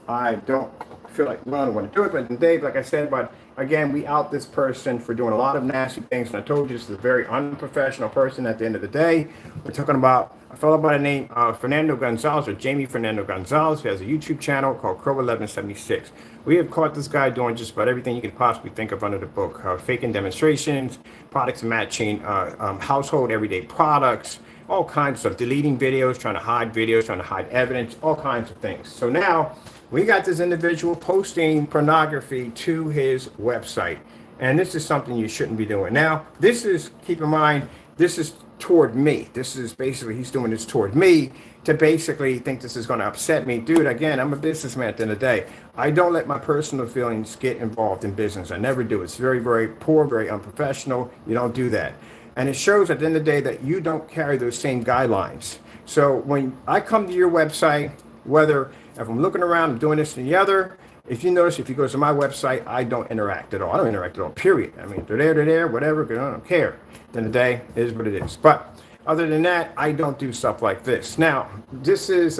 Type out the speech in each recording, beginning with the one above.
I don't feel like, well, I don't want to do it, but Dave, like I said, but again, we out this person for doing a lot of nasty things. And I told you this is a very unprofessional person at the end of the day. We're talking about a fellow by the name of Fernando Gonzalez, or Jamie Fernando Gonzalez, who has a YouTube channel called Crow1176. We have caught this guy doing just about everything you could possibly think of under the book. Faking demonstrations, products matching, household everyday products, all kinds of stuff, deleting videos, trying to hide evidence, all kinds of things. So now we got this individual posting pornography to his website. And this is something you shouldn't be doing. Now, this is, keep in mind, this is toward me. This is basically, he's doing this toward me to basically think this is going to upset me. Dude, again, I'm a businessman at the end of the day. I don't let my personal feelings get involved in business. I never do. It's very, very poor, very unprofessional. You don't do that. And it shows at the end of the day that you don't carry those same guidelines. So when I come to your website, whether if I'm looking around, I'm doing this and the other, if you notice, if you go to my website, I don't interact at all. I don't interact at all, period. I mean, they're there, whatever, I don't care. At the end of the day, it is what it is. But other than that, I don't do stuff like this. Now, this is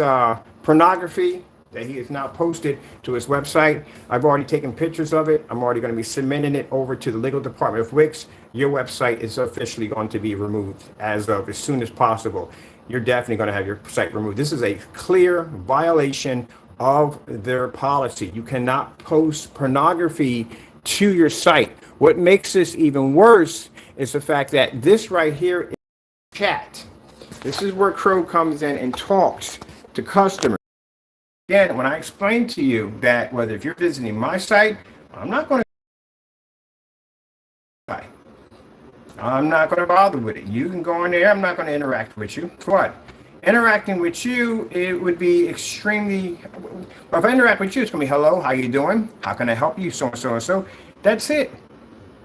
pornography that he has now posted to his website. I've already taken pictures of it. I'm already going to be submitting it over to the legal department of Wix. Your website is officially going to be removed as soon as possible. You're definitely going to have your site removed. This is a clear violation of their policy. You cannot post pornography to your site. What makes this even worse is the fact that this right here is chat. This is where Crow comes in and talks to customers. Again, when I explain to you that whether if you're visiting my site, I'm not going to bother with it. You can go in there. I'm not going to interact with you. For what? Interacting with you, it would be extremely, well, if I interact with you, it's going to be, hello, how you doing? How can I help you? So and so and so. That's it.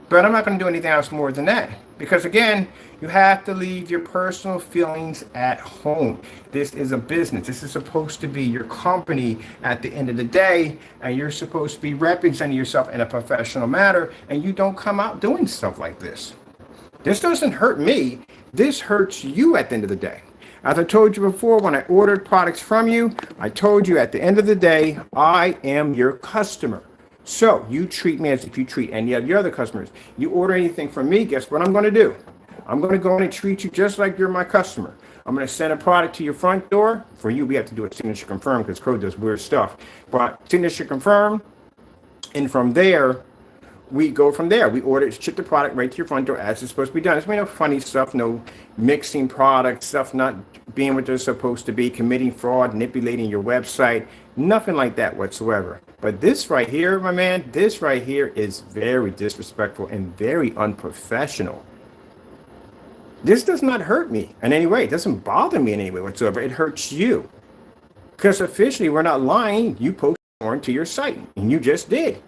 But I'm not going to do anything else more than that. Because again, you have to leave your personal feelings at home. This is a business. This is supposed to be your company at the end of the day, and you're supposed to be representing yourself in a professional manner, and you don't come out doing stuff like this. This doesn't hurt me. This hurts you at the end of the day. As I told you before, when I ordered products from you, I told you at the end of the day, I am your customer. So you treat me as if you treat any of your other customers. You order anything from me, guess what I'm going to do? I'm going to go in and treat you just like you're my customer. I'm going to send a product to your front door. For you, we have to do a signature confirm because Crow does weird stuff. But signature confirm, and from there, we go from there. We ship the product right to your front door as it's supposed to be done. There's no funny stuff, no mixing products, stuff not being what they're supposed to be, committing fraud, manipulating your website, nothing like that whatsoever. But this right here, my man, this right here is very disrespectful and very unprofessional. This does not hurt me in any way. It doesn't bother me in any way whatsoever. It hurts you. Because officially, we're not lying. You posted porn to your site, and you just did.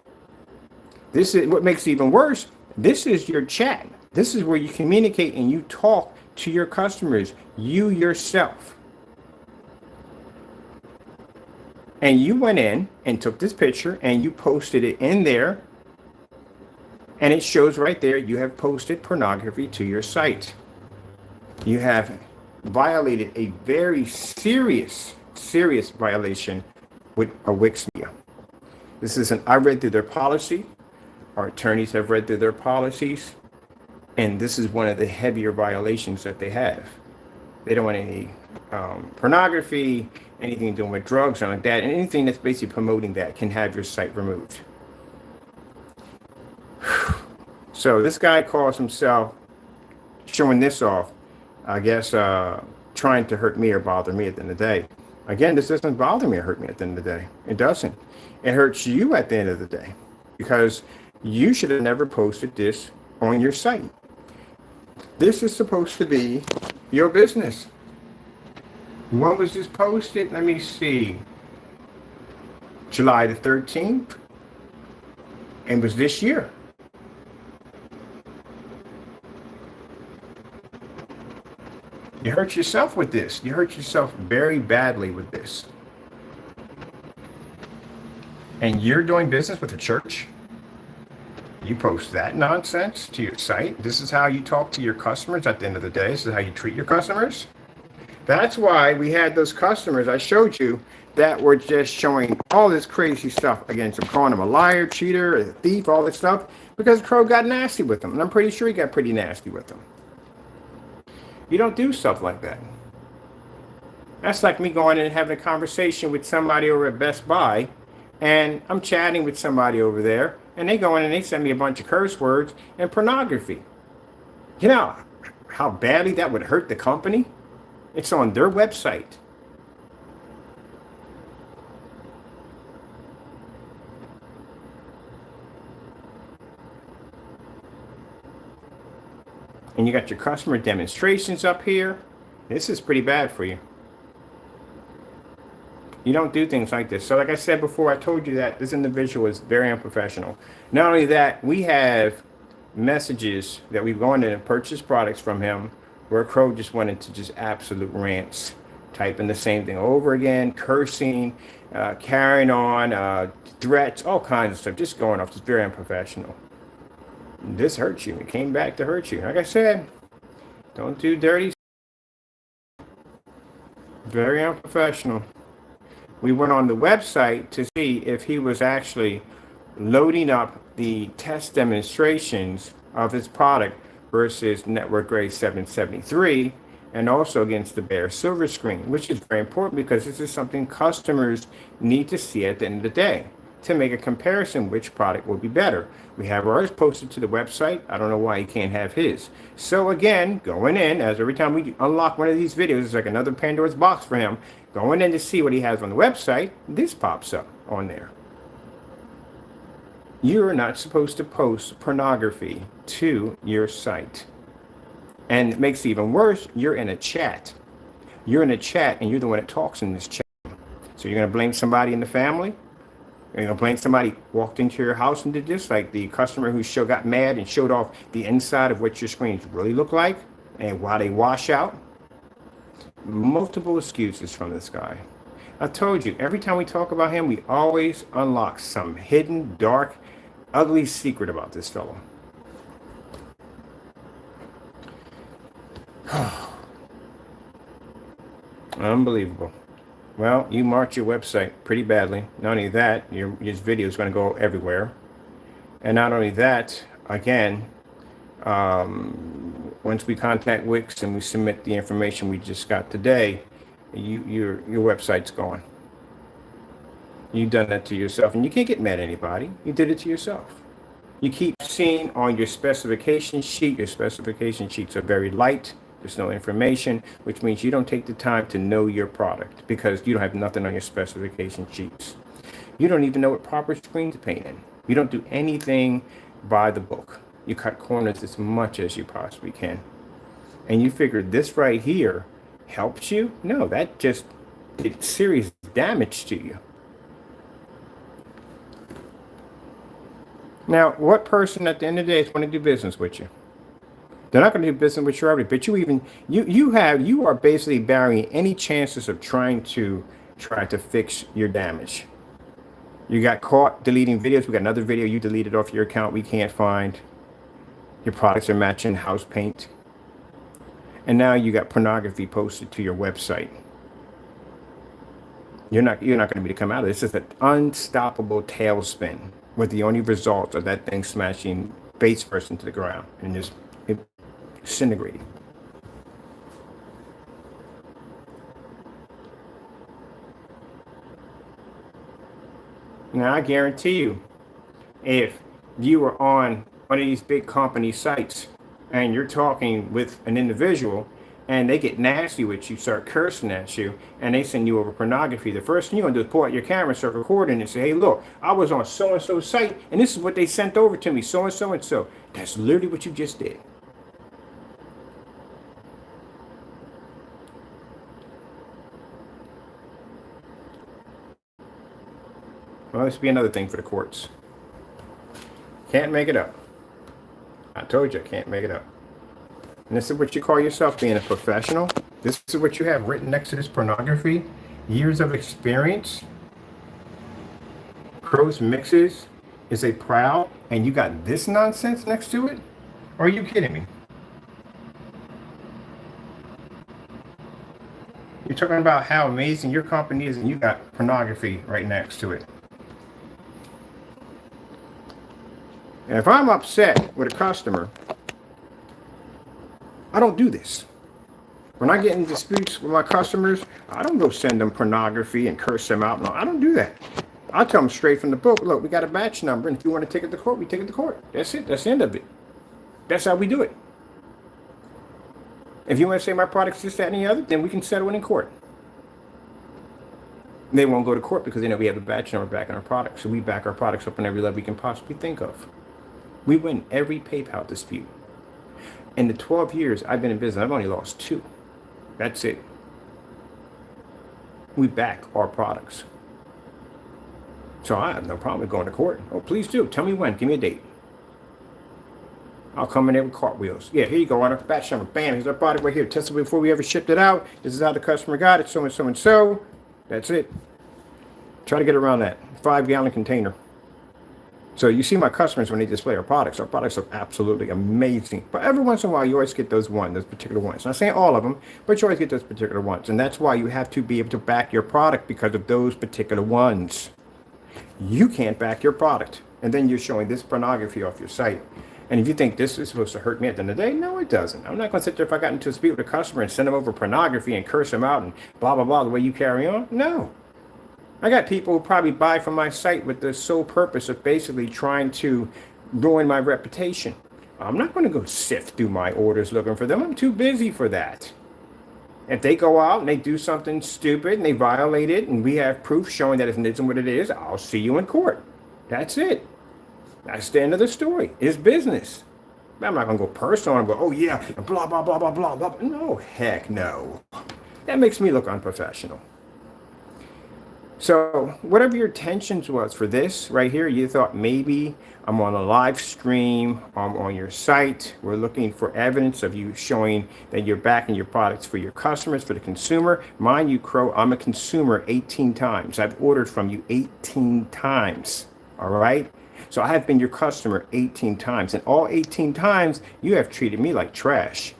This is what makes it even worse. This is your chat. This is where you communicate and you talk to your customers, you yourself. And you went in and took this picture and you posted it in there. And it shows right there you have posted pornography to your site. You have violated a very serious violation with a Wix media. I read through their policy. Our attorneys have read through their policies, and this is one of the heavier violations that they have. They don't want any pornography, anything doing with drugs or like that, and anything that's basically promoting that can have your site removed. So this guy calls himself showing this off, I guess, trying to hurt me or bother me at the end of the day. Again, this doesn't bother me or hurt me at the end of the day. It doesn't. It hurts you at the end of the day because you should have never posted this on your site. This is supposed to be your business. When was this posted? Let me see. July the 13th. And was this year. You hurt yourself with this. You hurt yourself very badly with this. And you're doing business with a church? You post that nonsense to your site? This is how you talk to your customers at the end of the day? This is how you treat your customers? That's why we had those customers I showed you that were just showing all this crazy stuff against him, calling him a liar, cheater, a thief, all this stuff, because Crow got nasty with them. And I'm pretty sure he got pretty nasty with them. You don't do stuff like that. That's like me going in and having a conversation with somebody over at Best Buy, and I'm chatting with somebody over there, and they go in and they send me a bunch of curse words and pornography. You know how badly that would hurt the company? It's on their website. And you got your customer demonstrations up here. This is pretty bad for you. You don't do things like this. So like I said before, I told you that this individual is very unprofessional. Not only that, we have messages that we've gone in and purchased products from him where Crow just went into just absolute rants, typing the same thing over again, cursing, carrying on, threats, all kinds of stuff, just going off. Just very unprofessional. This hurts you. It came back to hurt you. Like I said, don't do dirty. Very unprofessional. We went on the website to see if he was actually loading up the test demonstrations of his product versus network grade 773, and also against the bare silver screen, which is very important because this is something customers need to see at the end of the day to make a comparison which product will be better. We have ours posted to the website. I don't know why he can't have his. So again, going in, as every time we unlock one of these videos, it's like another Pandora's box for him. Going in to see what he has on the website, this pops up on there. You're not supposed to post pornography to your site. And it makes it even worse, you're in a chat. You're in a chat and you're the one that talks in this chat. So you're gonna blame somebody in the family? You're gonna blame somebody walked into your house and did this, like the customer who got mad and showed off the inside of what your screens really look like and why they wash out? Multiple excuses from this guy. I told you, every time we talk about him, we always unlock some hidden, dark, ugly secret about this fellow. Unbelievable. Well, you marked your website pretty badly. Not only that, your video is going to go everywhere. And not only that, again, once we contact Wix and we submit the information we just got today, your website's gone. You've done that to yourself, and you can't get mad at anybody. You did it to yourself. You keep seeing on your specification sheet, your specification sheets are very light. There's no information, which means you don't take the time to know your product because you don't have nothing on your specification sheets. You don't even know what proper screen to paint in. You don't do anything by the book. You cut corners as much as you possibly can. And you figure this right here helps you? No, that just did serious damage to you. Now, what person at the end of the day is going to do business with you? They're not going to do business with you already, but you are basically burying any chances of trying to fix your damage. You got caught deleting videos. We got another video you deleted off your account we can't find. Your products are matching house paint. And now you got pornography posted to your website. You're not going to be able to come out of this. It's an unstoppable tailspin with the only result of that thing smashing face first into the ground and just disintegrating. Now, I guarantee you, if you were on one of these big company sites and you're talking with an individual and they get nasty with you, start cursing at you, and they send you over pornography, the first thing you're going to do is pull out your camera, start recording, and say, hey, look, I was on so-and-so site, and this is what they sent over to me, so-and-so and so. That's literally what you just did. Well, this will be another thing for the courts. Can't make it up. I told you I can't make it up. And this is what you call yourself being a professional. This is what you have written next to this pornography. Years of experience. Crow's Mixes is a proud, and you got this nonsense next to it? Are you kidding me? You're talking about how amazing your company is, and you got pornography right next to it. And if I'm upset with a customer, I don't do this. When I get in disputes with my customers, I don't go send them pornography and curse them out. No, I don't do that. I tell them straight from the book, look, we got a batch number, and if you want to take it to court, we take it to court. That's it. That's the end of it. That's how we do it. If you want to say my product's this, that, and the other, then we can settle it in court. And they won't go to court because they know we have a batch number back on our products. So we back our products up on every level we can possibly think of. We win every PayPal dispute. In the 12 years I've been in business, I've only lost 2. That's it. We back our products. So I have no problem with going to court. Oh, please do. Tell me when. Give me a date. I'll come in there with cartwheels. Yeah, here you go on a batch number. Bam, here's our product right here. Tested before we ever shipped it out. This is how the customer got it. So and so and so. That's it. Try to get around that. 5-gallon container. So you see my customers when they display our products are absolutely amazing. But every once in a while, you always get those particular ones. Not saying all of them, but you always get those particular ones. And that's why you have to be able to back your product because of those particular ones. You can't back your product. And then you're showing this pornography off your site. And if you think this is supposed to hurt me at the end of the day, no, it doesn't. I'm not going to sit there if I got into a dispute with a customer and send them over pornography and curse them out and blah, blah, blah, the way you carry on. No. I got people who probably buy from my site with the sole purpose of basically trying to ruin my reputation. I'm not going to go sift through my orders looking for them. I'm too busy for that. If they go out and they do something stupid and they violate it and we have proof showing that it isn't what it is, I'll see you in court. That's it. That's the end of the story. It's business. I'm not going to go personal and go, oh yeah, blah, blah, blah, blah, blah, blah. No, heck no. That makes me look unprofessional. So whatever your intentions was for this right here, you thought maybe I'm on a live stream, I'm on your site. We're looking for evidence of you showing that you're backing your products for your customers, for the consumer. Mind you, Crow, I'm a consumer 18 times. I've ordered from you 18 times. All right. So I have been your customer 18 times, and all 18 times you have treated me like trash.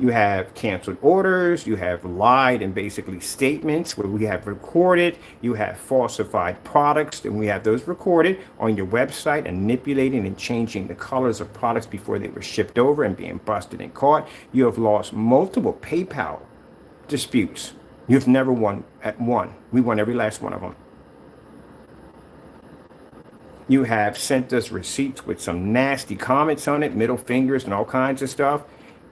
You have canceled orders, you have lied and basically statements where we have recorded, you have falsified products, and we have those recorded on your website, and manipulating and changing the colors of products before they were shipped over and being busted and caught. You have lost multiple PayPal disputes. You've never won at one. We won every last one of them. You have sent us receipts with some nasty comments on it, middle fingers and all kinds of stuff.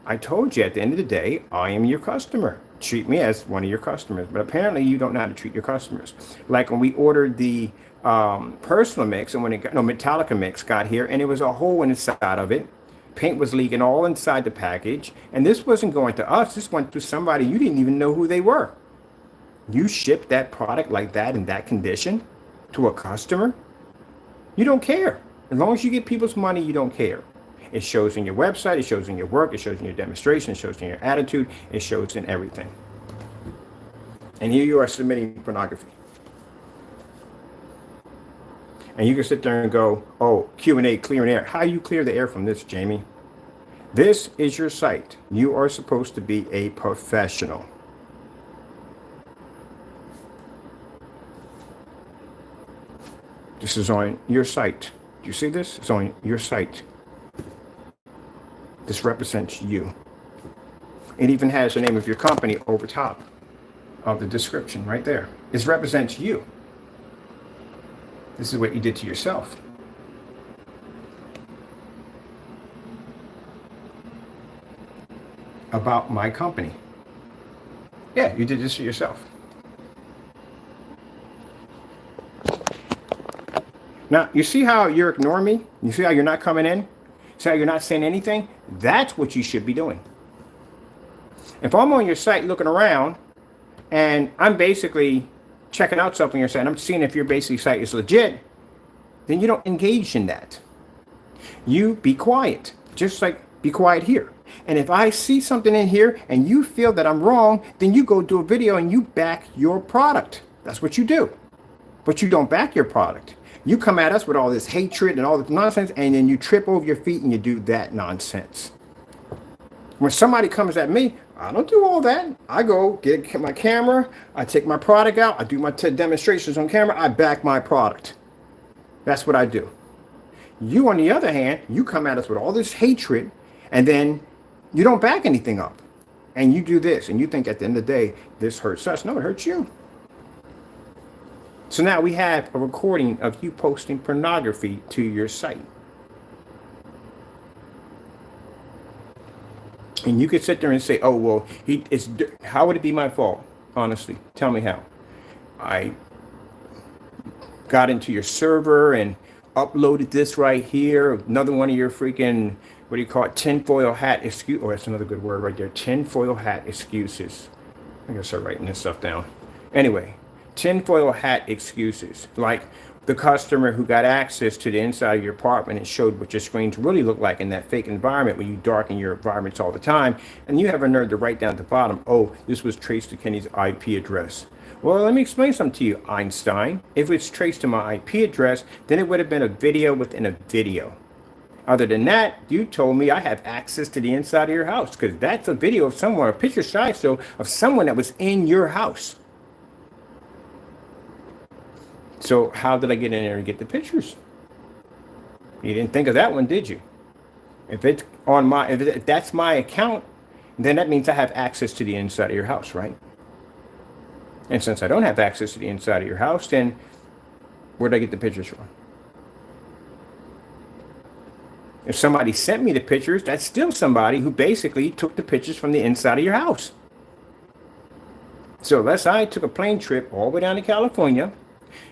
I told you at the end of the day, I am your customer. Treat me as one of your customers. But apparently you don't know how to treat your customers. Like when we ordered the personal mix, and when it got, no, Metallica mix got here, and it was a hole inside of it. Paint was leaking all inside the package. And this wasn't going to us. This went to somebody you didn't even know who they were. You shipped that product like that in that condition to a customer? You don't care. As long as you get people's money, you don't care. It shows in your website, it shows in your work, it shows in your demonstration, it shows in your attitude, it shows in everything. And here you are submitting pornography. And you can sit there and go, oh, Q&A, clearing air. How do you clear the air from this, Jamie? This is your site. You are supposed to be a professional. This is on your site. Do you see this? It's on your site. This represents you. It even has the name of your company over top of the description right there. This represents you. This is what you did to yourself. About my company. Yeah, you did this to yourself. Now, you see how you're ignoring me? You see how you're not coming in? See how you're not saying anything? That's what you should be doing. If I'm on your site looking around and I'm basically checking out something you're saying, I'm seeing if your basic site is legit, then you don't engage in that. You be quiet, just like be quiet here. And if I see something in here and you feel that I'm wrong, then you go do a video and you back your product. That's what you do. But you don't back your product. You come at us with all this hatred and all this nonsense, and then you trip over your feet and you do that nonsense. When somebody comes at me, I don't do all that. I go get my camera, I take my product out, I do my demonstrations on camera, I back my product. That's what I do. You, on the other hand, you come at us with all this hatred, and then you don't back anything up. And you do this, and you think at the end of the day, this hurts us. No, it hurts you. So now we have a recording of you posting pornography to your site. And you could sit there and say, oh, well, how would it be my fault? Honestly, tell me how. I got into your server and uploaded this right here. Another one of your freaking, what do you call it? Tinfoil hat excuse. Oh, that's another good word right there. Tinfoil hat excuses. I gotta start writing this stuff down. Anyway, tinfoil hat excuses. Like the customer who got access to the inside of your apartment and showed what your screens really look like in that fake environment where you darken your environments all the time. And you have a nerve to write down at the bottom, oh, this was traced to Kenny's IP address. Well, let me explain something to you, Einstein. If it's traced to my IP address, then it would have been a video within a video. Other than that, you told me I have access to the inside of your house because that's a video of someone, a picture slideshow of someone that was in your house. So how did I get in there and get the pictures? You didn't think of that one, did you? If it's on my, if that's my account, then that means I have access to the inside of your house, right? And since I don't have access to the inside of your house, then where did I get the pictures from? If somebody sent me the pictures, that's still somebody who basically took the pictures from the inside of your house. So unless I took a plane trip all the way down to California,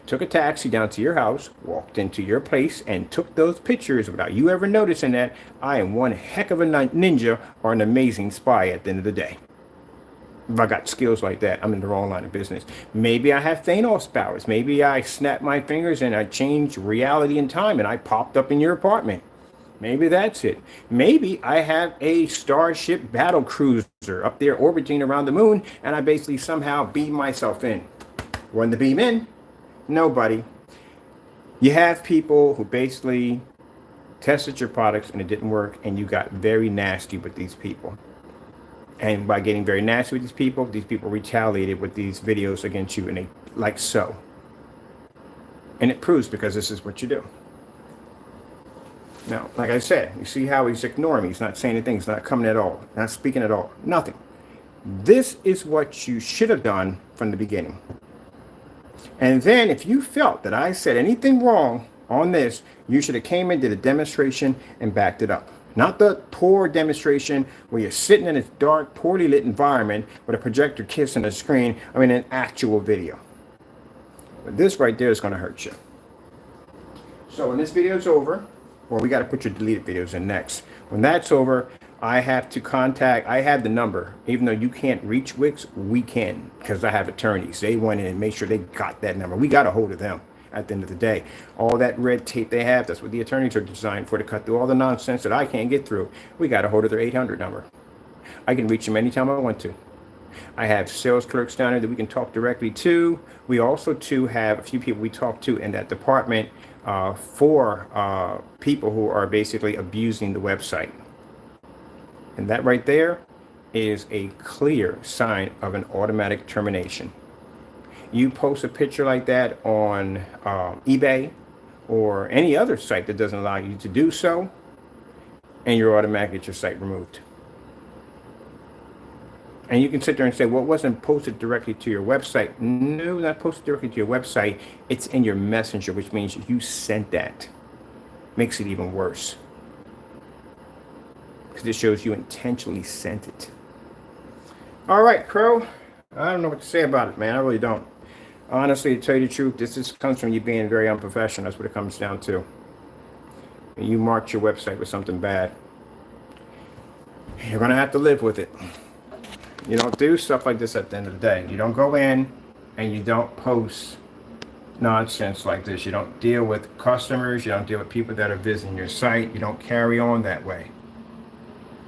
took a taxi down to your house, walked into your place, and took those pictures without you ever noticing that, I am one heck of a ninja or an amazing spy at the end of the day. If I got skills like that, I'm in the wrong line of business. Maybe I have Thanos powers. Maybe I snapped my fingers and I changed reality and time and I popped up in your apartment. Maybe that's it. Maybe I have a starship battle cruiser up there orbiting around the moon and I basically somehow beam myself in. When to beam in? Nobody. You have people who basically tested your products and it didn't work and you got very nasty with these people. And by getting very nasty with these people retaliated with these videos against you and they like so. And it proves because this is what you do. Now, like I said, you see how he's ignoring me. He's not saying anything. He's not coming at all. Not speaking at all. Nothing. This is what you should have done from the beginning. And then if you felt that I said anything wrong on this, you should have came in, did a demonstration, and backed it up. Not the poor demonstration where you're sitting in a dark, poorly lit environment with a projector kissing a screen. I mean, an actual video. But this right there is going to hurt you. So when this video is over, well, we got to put your deleted videos in next. When that's over, I have the number. Even though you can't reach Wix, we can, because I have attorneys. They went in and made sure they got that number. We got a hold of them at the end of the day. All that red tape they have, that's what the attorneys are designed for, to cut through all the nonsense that I can't get through. We got a hold of their 800 number. I can reach them anytime I want to. I have sales clerks down there that we can talk directly to. We also, too, have a few people we talk to in that department for people who are basically abusing the website. And that right there is a clear sign of an automatic termination. You post a picture like that on eBay or any other site that doesn't allow you to do so, and you're automatically get your site removed. And you can sit there and say, well, it wasn't posted directly to your website. No, not posted directly to your website. It's in your messenger, which means you sent that. Makes it even worse, because it shows you intentionally sent it. All right, Crow. I don't know what to say about it, man. I really don't. Honestly, to tell you the truth, this comes from you being very unprofessional. That's what it comes down to. And you marked your website with something bad. You're going to have to live with it. You don't do stuff like this at the end of the day. You don't go in and you don't post nonsense like this. You don't deal with customers. You don't deal with people that are visiting your site. You don't carry on that way.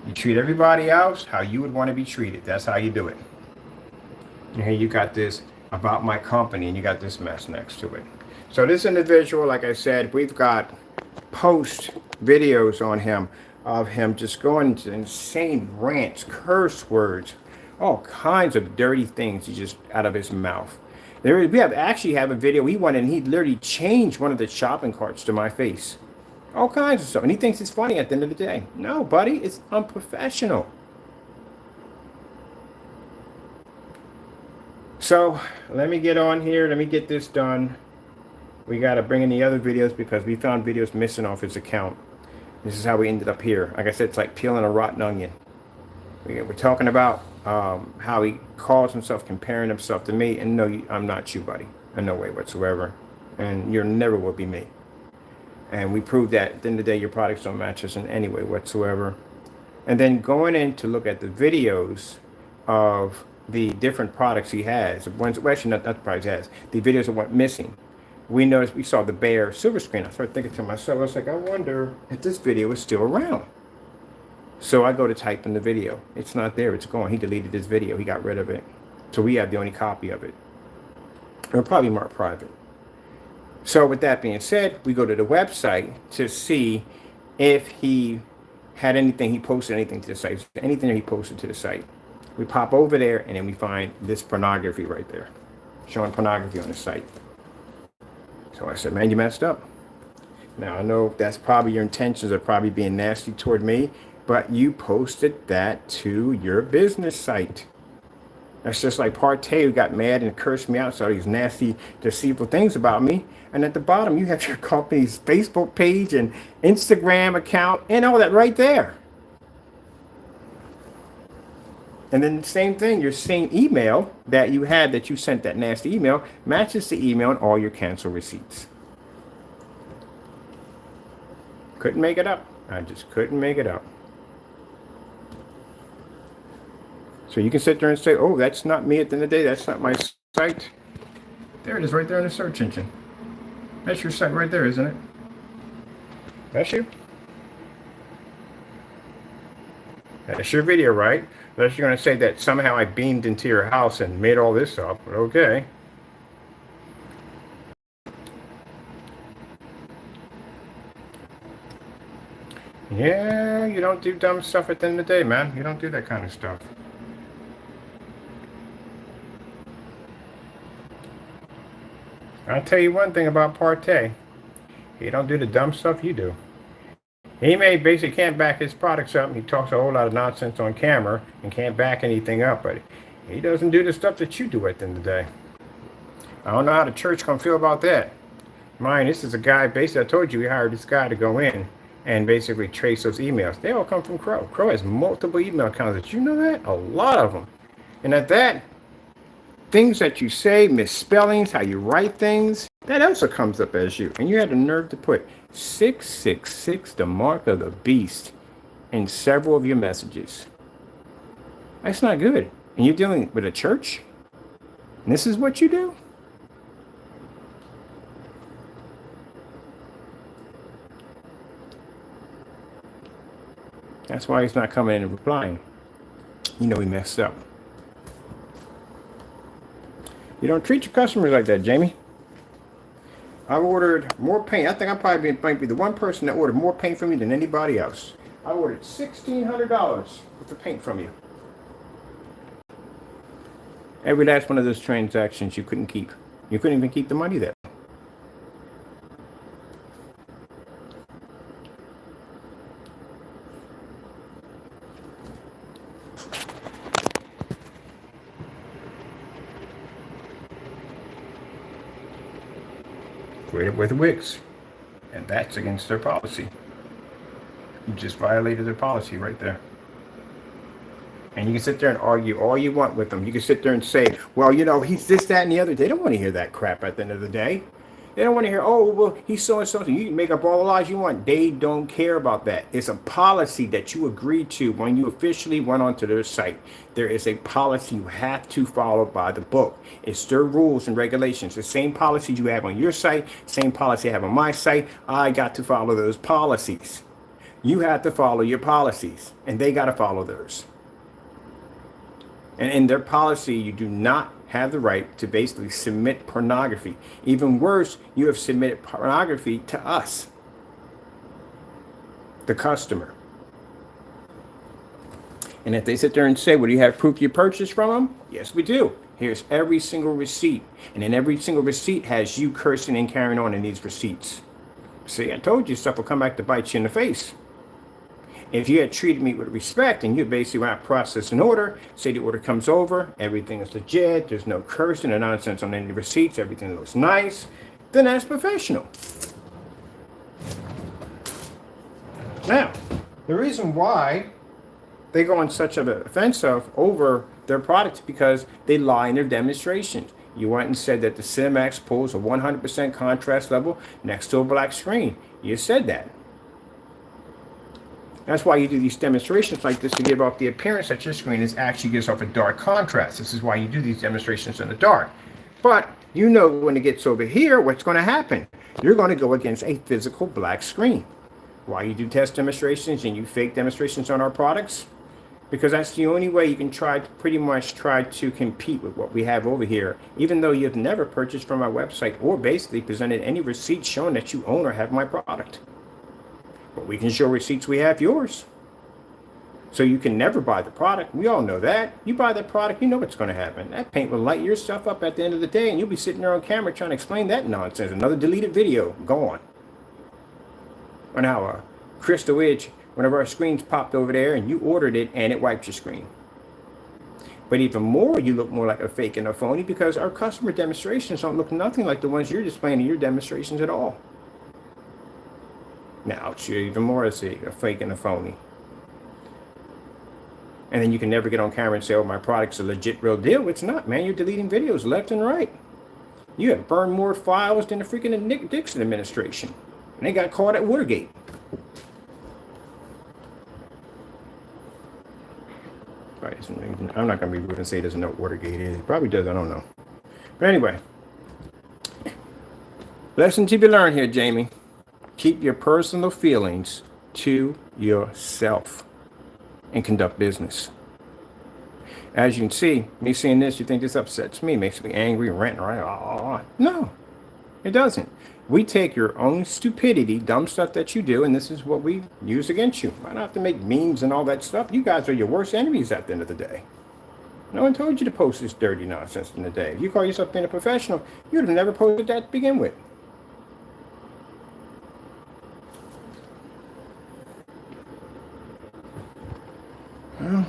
You treat everybody else how you would want to be treated. That's how you do it. And here you got this about my company and you got this mess next to it. So this individual, like I said, we've got post videos on him of him just going into insane rants, curse words, all kinds of dirty things just out of his mouth. We actually have a video. He went and he literally changed one of the shopping carts to my face. All kinds of stuff. And he thinks it's funny at the end of the day. No, buddy, it's unprofessional. So let me get on here. Let me get this done. We got to bring in the other videos because we found videos missing off his account. This is how we ended up here. Like I said, it's like peeling a rotten onion. We're talking about how he calls himself, comparing himself to me. And no, I'm not you, buddy. In no way whatsoever. And you never will be me. And we proved that at the end of the day, your products don't match us in any way whatsoever. And then going in to look at the videos of the different products he has, actually not the products he has, the videos that went missing. We saw the bare silver screen. I started thinking to myself, I was like, I wonder if this video is still around. So I go to type in the video. It's not there. It's gone. He deleted this video. He got rid of it. So we have the only copy of it. It'll probably mark private. So with that being said, we go to the website to see if he had anything, he posted anything to the site, anything that he posted to the site. We pop over there and then we find this pornography right there, showing pornography on the site. So I said, man, you messed up. Now I know that's probably your intentions are probably being nasty toward me, but you posted that to your business site. That's just like Partey, who got mad and cursed me out, so these nasty, deceitful things about me. And at the bottom, you have your company's Facebook page and Instagram account and all that right there. And then the same thing, your same email that you had that you sent that nasty email matches the email and all your cancel receipts. Couldn't make it up. I just couldn't make it up. So you can sit there and say, oh, that's not me at the end of the day. That's not my site. There it is right there in the search engine. That's your site right there, isn't it? That's you. That's your video, right? Unless you're going to say that somehow I beamed into your house and made all this up. But okay. Yeah, you don't do dumb stuff at the end of the day, man. You don't do that kind of stuff. I'll tell you one thing about Partey. He don't do the dumb stuff you do. He may basically can't back his products up. He talks a whole lot of nonsense on camera and can't back anything up, but he doesn't do the stuff that you do at the end of the day. I don't know how the church gonna feel about that. Mine, this is a guy, basically, I told you we hired this guy to go in and basically trace those emails. They all come from Crow. Crow has multiple email accounts. Did you know that? A lot of them. And at that, things that you say, misspellings, how you write things, that also comes up as you. And you had the nerve to put 666, the mark of the beast, in several of your messages. That's not good. And you're dealing with a church? And this is what you do? That's why he's not coming in and replying. You know he messed up. You don't treat your customers like that, Jamie. I've ordered more paint. I think I probably might be the one person that ordered more paint from me than anybody else. I ordered $1,600 worth of paint from you. Every last one of those transactions you couldn't keep. You couldn't even keep the money there. With Wix, and that's against their policy. You just violated their policy right there. And you can sit there and argue all you want with them. You can sit there and say, well, you know, he's this, that, and the other. They don't want to hear that crap at the end of the day. They don't want to hear, oh, well, he's so and so. You can make up all the lies you want. They don't care about that. It's a policy that you agreed to when you officially went onto their site. There is a policy you have to follow by the book. It's their rules and regulations. The same policies you have on your site, same policy I have on my site. I got to follow those policies. You have to follow your policies, and they got to follow theirs. And in their policy, you do not have the right to basically submit pornography. Even worse, you have submitted pornography to us, the customer. And if they sit there and say, well, do you have proof you purchased from them? Yes, we do. Here's every single receipt. And then every single receipt has you cursing and carrying on in these receipts. See, I told you stuff will come back to bite you in the face. If you had treated me with respect and you basically want to process an order, say the order comes over, everything is legit, there's no cursing or nonsense on any receipts, everything looks nice, then that's professional. Now, the reason why they go on such an offensive over their products because they lie in their demonstrations. You went and said that the Cinemax pulls a 100% contrast level next to a black screen. You said that. That's why you do these demonstrations like this, to give off the appearance that your screen actually gives off a dark contrast. This is why you do these demonstrations in the dark. But you know when it gets over here, what's going to happen? You're going to go against a physical black screen. Why you do test demonstrations and you fake demonstrations on our products? Because that's the only way you can pretty much try to compete with what we have over here, even though you've never purchased from our website or basically presented any receipts showing that you own or have my product. But we can show receipts we have yours. So you can never buy the product. We all know that. You buy the product, you know what's going to happen. That paint will light your stuff up at the end of the day, and you'll be sitting there on camera trying to explain that nonsense. Another deleted video, gone. Or now, Crystal Edge, one of our screens popped over there, and you ordered it, and it wiped your screen. But even more, you look more like a fake and a phony because our customer demonstrations don't look nothing like the ones you're displaying in your demonstrations at all. Now, it's even more as a fake and a phony. And then you can never get on camera and say, oh, my product's a legit real deal. It's not, man. You're deleting videos left and right. You have burned more files than the freaking Nick Dixon administration. And they got caught at Watergate. I'm not going to be rude and say he doesn't know what Watergate is. He probably does. I don't know. But anyway. Lesson to be learned here, Jamie. Keep your personal feelings to yourself and conduct business. As you can see, me seeing this, you think this upsets me, makes me angry, ranting around. No, it doesn't. We take your own stupidity, dumb stuff that you do, and this is what we use against you. I don't have to make memes and all that stuff. You guys are your worst enemies at the end of the day. No one told you to post this dirty nonsense in the day. If you call yourself being a professional, you'd have never posted that to begin with. Well,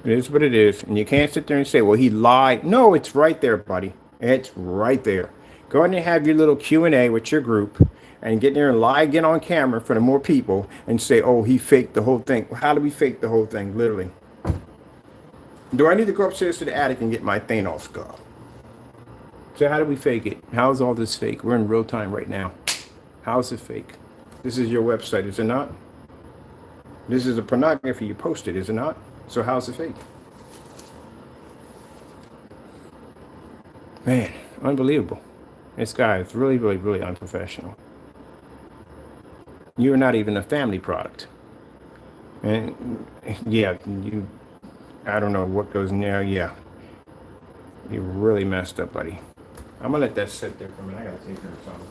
it is what it is. And you can't sit there and say, well, he lied. No, it's right there, buddy. It's right there. Go ahead and have your little Q&A with your group and get there and lie again on camera for the more people and say, oh, he faked the whole thing. Well, how do we fake the whole thing, literally? Do I need to go upstairs to the attic and get my Thanos skull? So how do we fake it? How is all this fake? We're in real time right now. How is it fake? This is your website, is it not? This is a pornography you posted, is it not? So how's it fake? Man, unbelievable. This guy is really, really, really unprofessional. You're not even a family product. And yeah, I don't know what goes in there. Yeah, you really messed up, buddy. I'm gonna let that sit there for a minute. I gotta take care of something.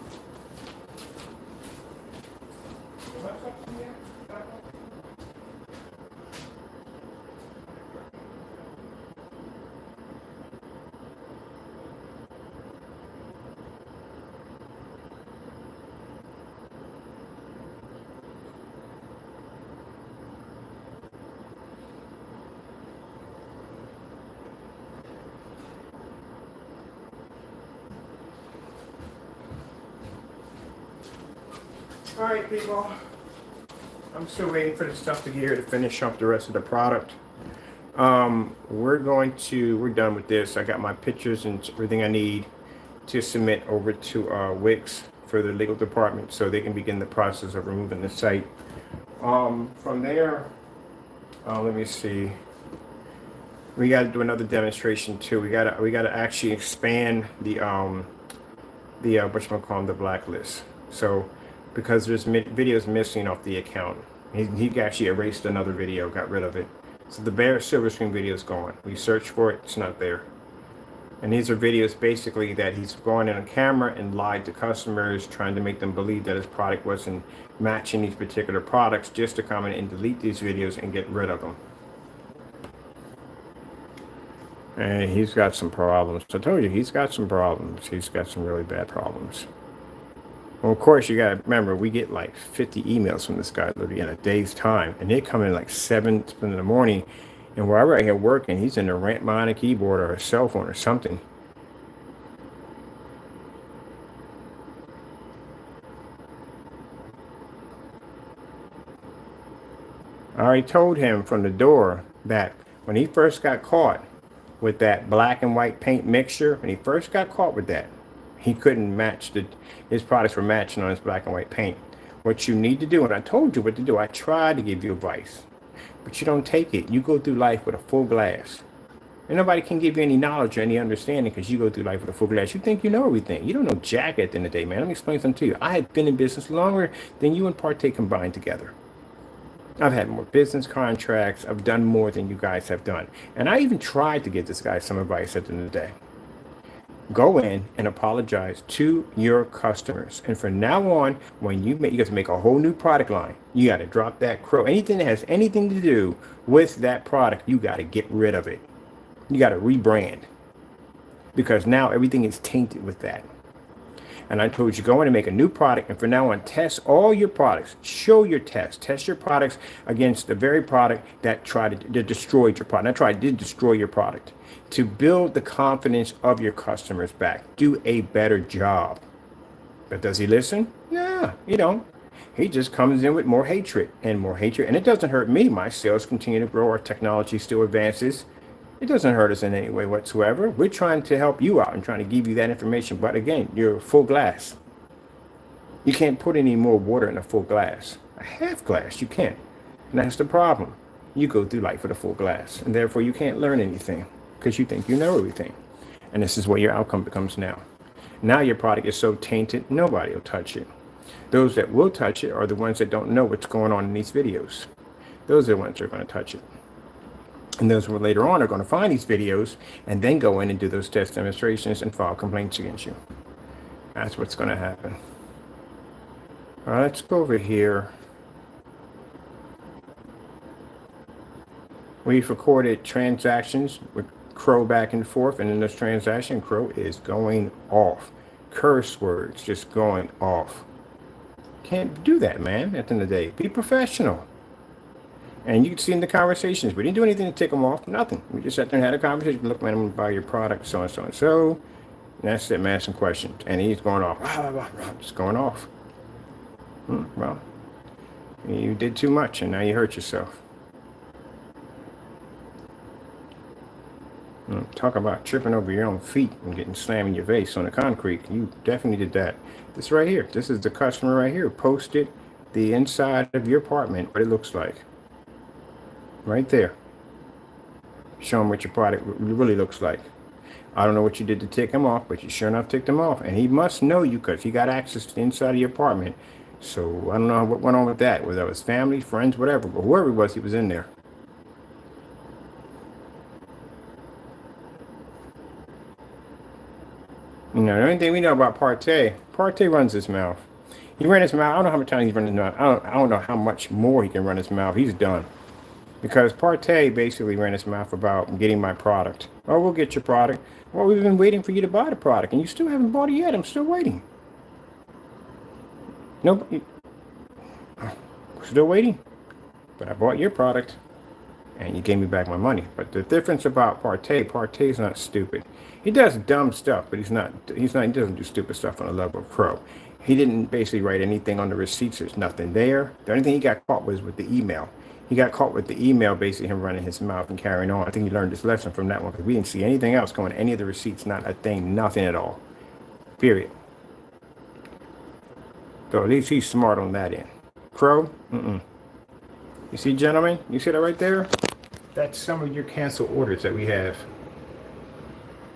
All right, people. I'm still waiting for the stuff to get here to finish up the rest of the product. We're done with this. I got my pictures and everything I need to submit over to Wix for the legal department so they can begin the process of removing the site. From there, let me see. We got to do another demonstration too. We got to actually expand the whatchamacallit, the blacklist. So because there's videos missing off the account, he actually erased another video, got rid of it. So the bare silver screen video is gone. We searched for it, it's not there. And these are videos basically that he's going in on camera and lied to customers, trying to make them believe that his product wasn't matching these particular products, just to come in and delete these videos and get rid of them. And he's got some problems. I told you, he's got some problems. He's got some really bad problems. Well, of course, you got to remember, we get like 50 emails from this guy literally in a day's time. And they come in like 7 in the morning. And while we're right here working, he's in the rant behind a keyboard or a cell phone or something. I already told him from the door that when he first got caught with that black and white paint mixture, when he first got caught with that, he couldn't match his products were matching on his black and white paint. What you need to do, and I told you what to do, I tried to give you advice, but you don't take it. You go through life with a full glass. And nobody can give you any knowledge or any understanding because you go through life with a full glass. You think you know everything. You don't know jack at the end of the day, man. Let me explain something to you. I have been in business longer than you and Partey combined together. I've had more business contracts. I've done more than you guys have done. And I even tried to give this guy some advice at the end of the day. Go in and apologize to your customers. And from now on, when you got to make a whole new product line, you got to drop that Crow. Anything that has anything to do with that product, you got to get rid of it. You got to rebrand. Because now everything is tainted with that. And I told you, go in and make a new product. And from now on, test all your products. Show your tests. Test your products against the very product that destroyed your product. That did destroy your product. To build the confidence of your customers back. Do a better job. But does he listen? Yeah, you don't. He just comes in with more hatred and more hatred. And it doesn't hurt me. My sales continue to grow. Our technology still advances. It doesn't hurt us in any way whatsoever. We're trying to help you out and trying to give you that information. But again, you're full glass. You can't put any more water in a full glass. A half glass, you can't. And that's the problem. You go through life with a full glass. And therefore, you can't learn anything because you think you know everything. And this is what your outcome becomes now. Now your product is so tainted, nobody will touch it. Those that will touch it are the ones that don't know what's going on in these videos. Those are the ones that are going to touch it. And those who later on are going to find these videos and then go in and do those test demonstrations and file complaints against you. That's what's going to happen. All right, let's go over here. We've recorded transactions with Crow back and forth, and in this transaction, Crow is going off. Curse words just going off. Can't do that, man, at the end of the day. Be professional. And you can see in the conversations, we didn't do anything to tick them off, nothing. We just sat there and had a conversation. Look, man, I'm going to buy your product, so and so and so. And that's it, man, some questions. And he's going off, just going off. Well, you did too much, and now you hurt yourself. Talk about tripping over your own feet and getting slammed in your face on the concrete. You definitely did that. This right here, this is the customer right here, posted the inside of your apartment, what it looks like. Right there. Show him what your product really looks like. I don't know what you did to tick him off, but you sure enough ticked him off. And he must know you because he got access to the inside of your apartment. So I don't know what went on with that, whether it was family, friends, whatever. But whoever it was, he was in there. You know, the only thing we know about Partey runs his mouth. He ran his mouth. I don't know how many times he's run his mouth. I don't know how much more he can run his mouth. He's done. Because Partey basically ran his mouth about getting my product. Oh, we'll get your product. Well, we've been waiting for you to buy the product, and you still haven't bought it yet. I'm still waiting. Nope. Still waiting. But I bought your product, and you gave me back my money. But the difference about Partey's not stupid. He does dumb stuff, but he doesn't do stupid stuff on the level of Crow. He didn't basically write anything on the receipts. There's nothing there. The only thing he got caught was with the email. He got caught with the email, basically him running his mouth and carrying on. I think he learned his lesson from that one because we didn't see anything else going, any of the receipts, not a thing, nothing at all. Period. So at least he's smart on that end. Crow, You see, gentlemen, you see that right there? That's some of your cancel orders that we have.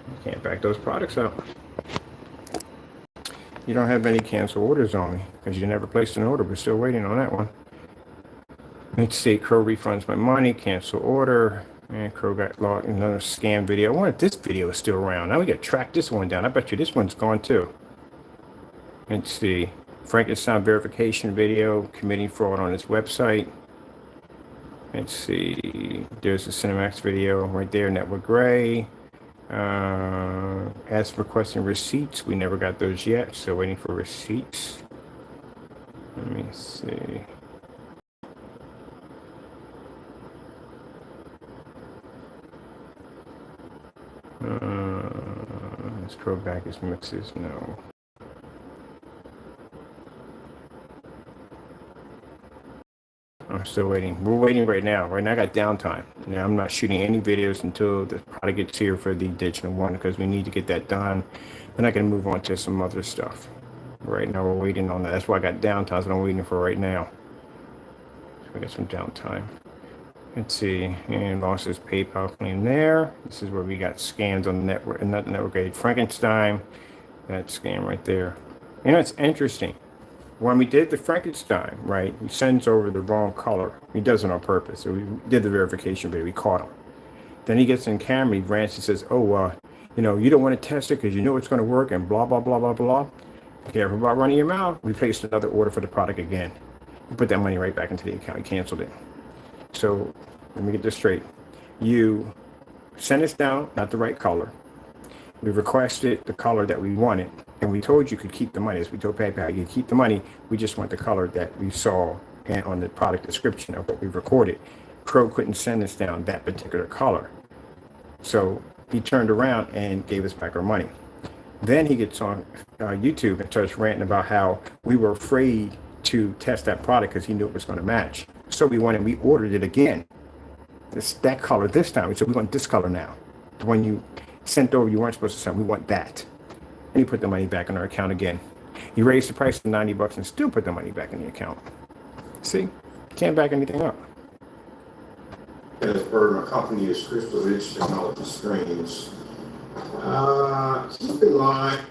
You can't back those products up. You don't have any cancel orders on me because you never placed an order. We're still waiting on that one. Let's see, Crow refunds my money, cancel order. And Crow got logged in another scam video. I wonder if this video is still around. Now we got to track this one down. I bet you this one's gone too. Let's see. Frankenstein verification video, committing fraud on his website. Let's see. There's the Cinemax video right there, Network Gray. As requesting receipts, we never got those yet, so waiting for receipts. Let me see. Let's go back his mixes. No. I'm still waiting. We're waiting right now. Right now I got downtime. Now I'm not shooting any videos until the product gets here for the digital one because we need to get that done. Then I can move on to some other stuff. Right now we're waiting on that. That's why I got downtime. So I'm waiting for right now. So we got some downtime. Let's see. And lost his PayPal claim there. This is where we got scams on the network, and not the network aid. Frankenstein. That scam right there. You know, it's interesting. When we did the Frankenstein, right, he sends over the wrong color. He does it on purpose. So we did the verification video. We caught him. Then he gets in camera, he rants and says, oh, you know, you don't want to test it because you know it's going to work and blah, blah, blah, blah, blah. Careful about running your mouth. We placed another order for the product again. We put that money right back into the account. He canceled it. So let me get this straight. You sent us down, not the right color. We requested the color that we wanted, and we told you could keep the money. As we told PayPal, you keep the money. We just want the color that we saw and on the product description of what we recorded. Crow couldn't send us down that particular color. So he turned around and gave us back our money. Then he gets on YouTube and starts ranting about how we were afraid to test that product because he knew it was going to match. So we ordered it again. That color this time. We said, we want this color now. The one you sent over, you weren't supposed to send. We want that. And he put the money back in our account again. He raised the price to $90 and still put the money back in the account. See? Can't back anything up. As per my company is Crystal Rich Technology Screens. Keep in mind.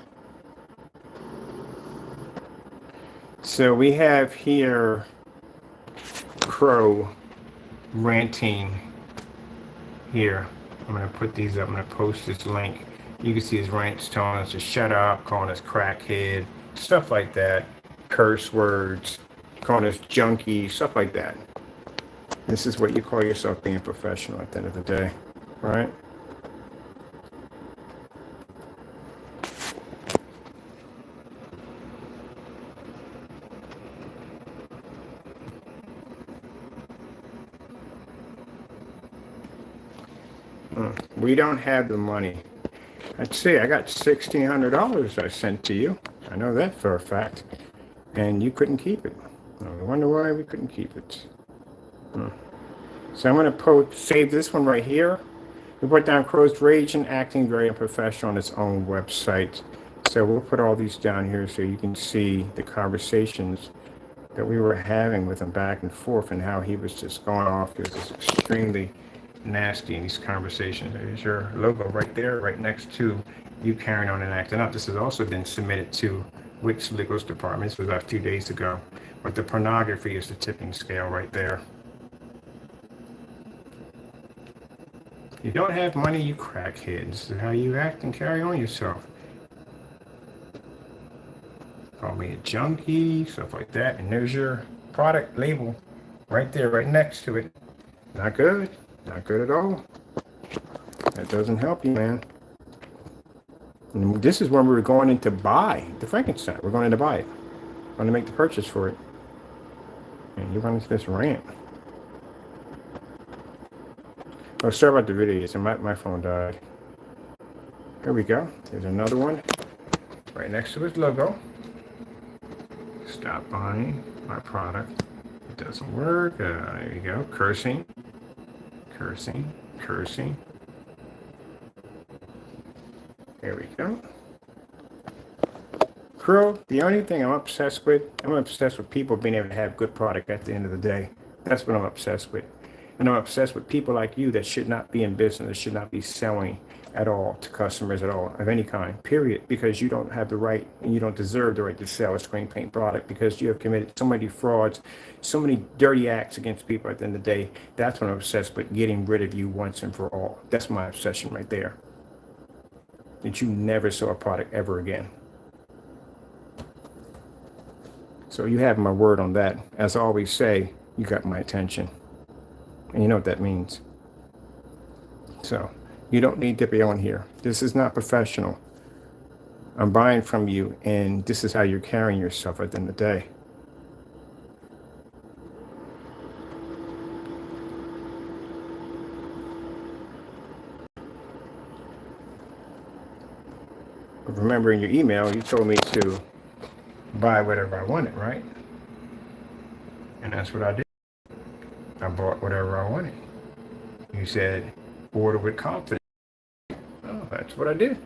So we have here Crow ranting here. I'm going to put these up. I'm going to post this link. You can see his rants telling us to shut up, calling us crackhead, stuff like that. Curse words, calling us junkie, stuff like that. This is what you call yourself being professional at the end of the day, right? We don't have the money. Let's see, I got $1,600 I sent to you. I know that for a fact. And you couldn't keep it. I wonder why we couldn't keep it. So I'm going to save this one right here. We put down Crow's rage and acting very unprofessional on its own website. So we'll put all these down here so you can see the conversations that we were having with him back and forth and how he was just going off. He was just extremely nasty in these conversations. There's your logo right there, right next to you carrying on and acting up. This has also been submitted to Wick's Legal Department. This was about 2 days ago. But the pornography is the tipping scale right there. You don't have money, you crackheads. This is how you act and carry on yourself. Call me a junkie, stuff like that. And there's your product label right there, right next to it. Not good. Not good at all. That doesn't help you, man. And this is when we were going in to buy the Frankenstein. We're going in to buy it. We're going to make the purchase for it. And you run into this rant. Oh, sorry about the video. So my phone died. Here we go. There's another one. Right next to his logo. Stop buying my product. It doesn't work. There you go. Cursing. Cursing. Cursing. There we go. Crow, the only thing I'm obsessed with people being able to have good product at the end of the day. That's what I'm obsessed with. And I'm obsessed with people like you that should not be in business, that should not be selling at all to customers at all of any kind, period, because you don't have the right and you don't deserve the right to sell a screen paint product because you have committed so many frauds, so many dirty acts against people. At the end of the day, that's what I'm obsessed with, getting rid of you once and for all. That's my obsession right there. That you never sell a product ever again. So you have my word on that. As I always say, you got my attention. And you know what that means. So you don't need to be on here. This is not professional. I'm buying from you, and this is how you're carrying yourself at the end of the day. But remember, in your email, you told me to buy whatever I wanted, right? And that's what I did. I bought whatever I wanted. You said, order with confidence. Oh, that's what I did.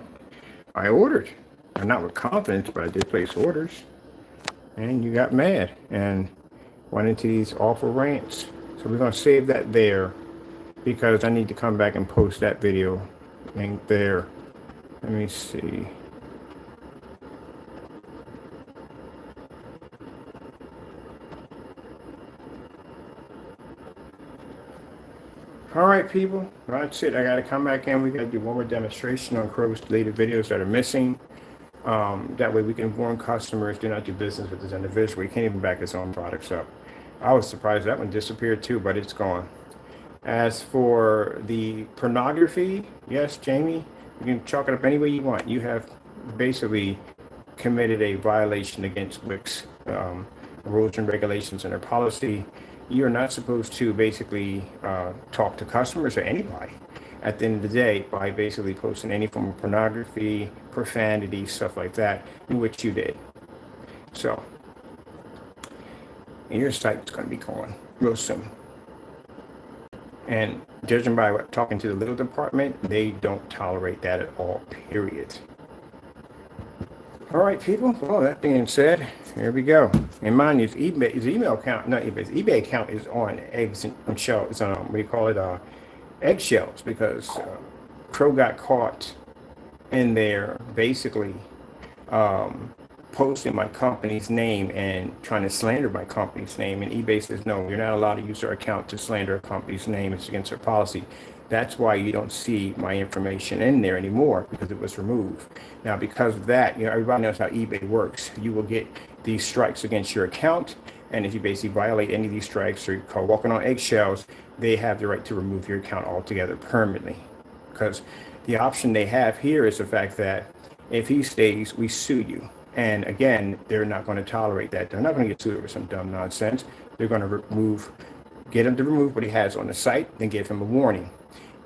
I ordered. And not with confidence, but I did place orders. And you got mad and went into these awful rants. So we're going to save that there because I need to come back and post that video link there. Let me see. All right, people, that's it. I got to come back in. We got to do one more demonstration on Crow's deleted videos that are missing. That way we can warn customers, do not do business with this individual. He can't even back his own products up. I was surprised that one disappeared too, but it's gone. As for the pornography, yes, Jamie, you can chalk it up any way you want. You have basically committed a violation against WIC's rules and regulations and their policy. You're not supposed to basically talk to customers or anybody at the end of the day by basically posting any form of pornography, profanity, stuff like that, in which you did. So, and your site's going to be gone real soon. And judging by what talking to the legal department, they don't tolerate that at all, period. All right, people. Well, that being said, here we go. And mind you, his email account, not eBay, his eBay account is on eggs and shells. It's on, what do you call it? Eggshells, because Crow got caught in there basically posting my company's name and trying to slander my company's name. And eBay says, no, you're not allowed to use our account to slander a company's name. It's against our policy. That's why you don't see my information in there anymore, because it was removed. Now, because of that, you know, everybody knows how eBay works. You will get these strikes against your account. And if you basically violate any of these strikes, or you call walking on eggshells, they have the right to remove your account altogether permanently. Because the option they have here is the fact that if he stays, we sue you. And again, they're not going to tolerate that. They're not going to get sued over some dumb nonsense. They're going to get him to remove what he has on the site, then give him a warning.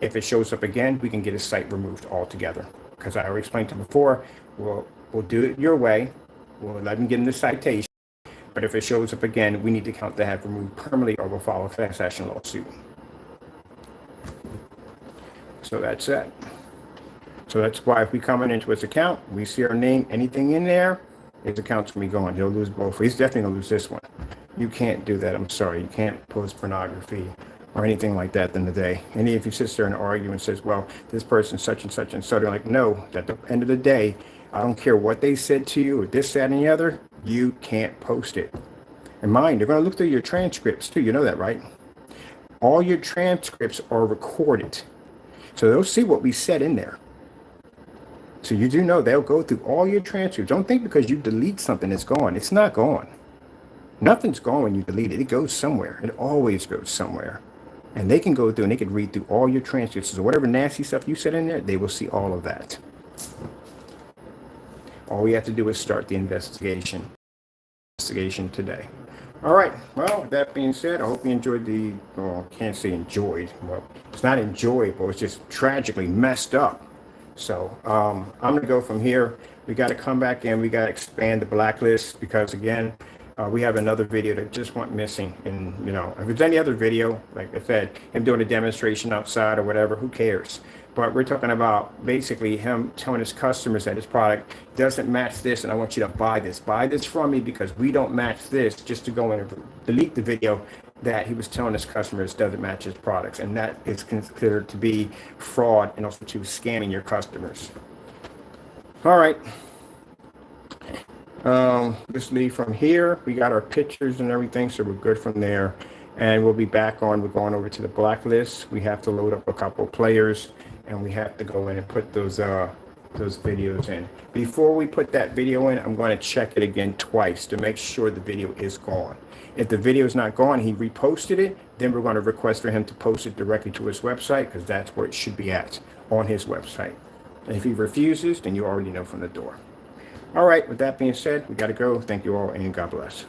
If it shows up again, we can get his site removed altogether. Because I already explained to him before, we'll do it your way. We'll let him get in the citation. But if it shows up again, we need to count to have removed permanently, or we'll file a fast action lawsuit. So that's it. So that's why if we come into his account, we see our name, anything in there, his account's gonna be gone. He'll lose both. He's definitely gonna lose this one. You can't do that. I'm sorry. You can't post pornography or anything like that in the day. And if you sit there and argue and says, well, this person's such and such and so, they're like, no, at the end of the day, I don't care what they said to you or this, that, and the other, you can't post it. And mind, they're going to look through your transcripts too. You know that, right? All your transcripts are recorded. So they'll see what we said in there. So you do know they'll go through all your transcripts. Don't think because you delete something, it's gone. It's not gone. Nothing's gone when you delete it. It goes somewhere. It always goes somewhere. And they can go through and they can read through all your transcripts. So whatever nasty stuff you said in there, they will see all of that. All we have to do is start the investigation today. All right. Well, with that being said, I hope you enjoyed the, well, I can't say enjoyed. Well, it's not enjoyable. It's just tragically messed up. So I'm going to go from here. We got to come back in. We got to expand the blacklist because, again, we have another video that just went missing. And, you know, if there's any other video, like I said, him doing a demonstration outside or whatever, who cares? But we're talking about basically him telling his customers that his product doesn't match this, and I want you to buy this from me because we don't match this, just to go in and delete the video that he was telling his customers doesn't match his products, and that is considered to be fraud and also to scamming your customers. All right. Just leave from here. We got our pictures and everything, so we're good from there. And we'll be back on. We're going over to the blacklist. We have to load up a couple of players, and we have to go in and put those videos in. Before we put that video in, I'm going to check it again twice to make sure the video is gone. If the video is not gone, he reposted it, then we're going to request for him to post it directly to his website, because that's where it should be at, on his website. And if he refuses, then you already know from the door. All right, with that being said, we got to go. Thank you all, and God bless.